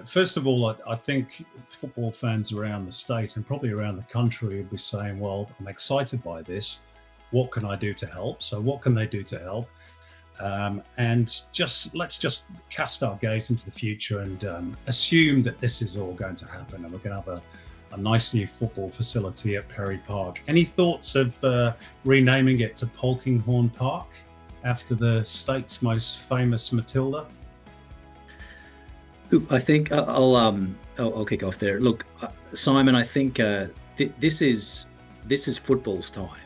first of all, I think football fans around the state and probably around the country would be saying, well, I'm excited by this. What can I do to help? So what can they do to help? And let's just cast our gaze into the future and assume that this is all going to happen and we're going to have a nice new football facility at Perry Park. Any thoughts of renaming it to Polkinghorne Park after the state's most famous Matilda? Look, I think I'll kick off there. Look, Simon, I think this is football's time,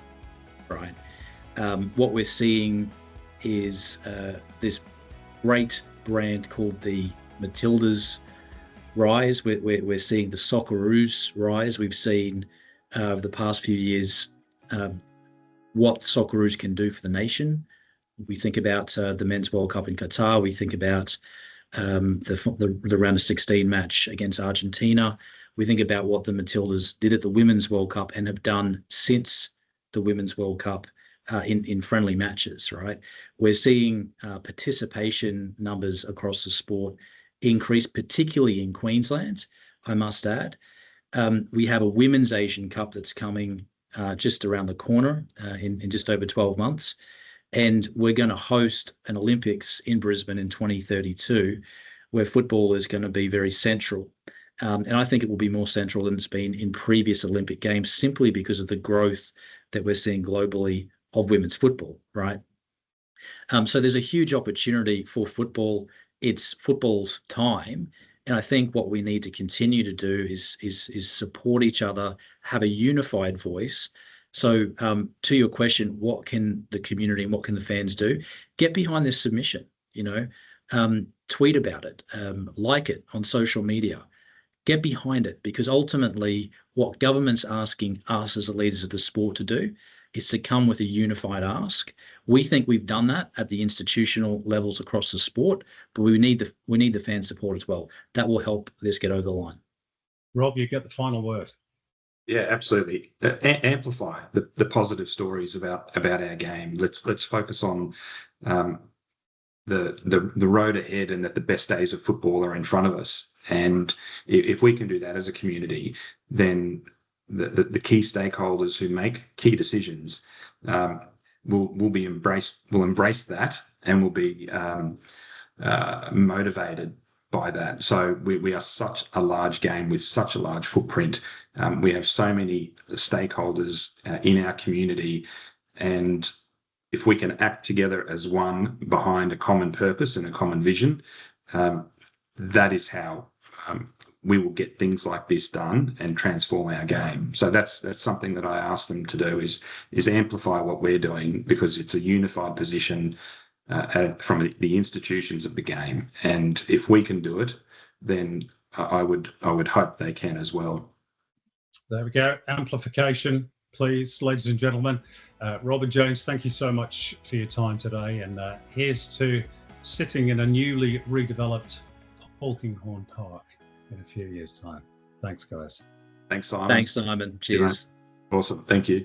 right? What we're seeing is this great brand called the Matildas rise. We're seeing the Socceroos rise. We've seen over the past few years what Socceroos can do for the nation. We think about the Men's World Cup in Qatar. We think about the round of 16 match against Argentina. We think about what the Matildas did at the Women's World Cup and have done since the Women's World Cup in friendly matches, right? We're seeing participation numbers across the sport increase, particularly in Queensland, I must add. We have a Women's Asian Cup that's coming just around the corner in just over 12 months. And we're going to host an Olympics in Brisbane in 2032, where football is going to be very central. And I think it will be more central than it's been in previous Olympic Games, simply because of the growth that we're seeing globally of women's football, right? So there's a huge opportunity for football. It's football's time. And I think what we need to continue to do is support each other, have a unified voice. So to your question, what can the community and what can the fans do? Get behind this submission, tweet about it, like it on social media, get behind it, because ultimately what government's asking us as the leaders of the sport to do is to come with a unified ask. We think we've done that at the institutional levels across the sport, but we need the fan support as well. That will help this get over the line. Rob, you get the final word. Yeah, absolutely. Amplify the positive stories about our game. Let's focus on the road ahead, and that the best days of football are in front of us. And if we can do that as a community, then the key stakeholders who make key decisions will embrace that, and will be motivated by that. So we are such a large game with such a large footprint. We have so many stakeholders in our community, and if we can act together as one behind a common purpose and a common vision, that is how we will get things like this done and transform our game. So that's something that I ask them to do, is amplify what we're doing, because it's a unified position from the institutions of the game. And if we can do it, then I would hope they can as well. There we go. Amplification, please, ladies and gentlemen. Rob and James, thank you so much for your time today. And here's to sitting in a newly redeveloped Polkinghorne Park in a few years' time. Thanks, guys. Thanks, Simon. Thanks, Simon. Cheers. Awesome. Thank you.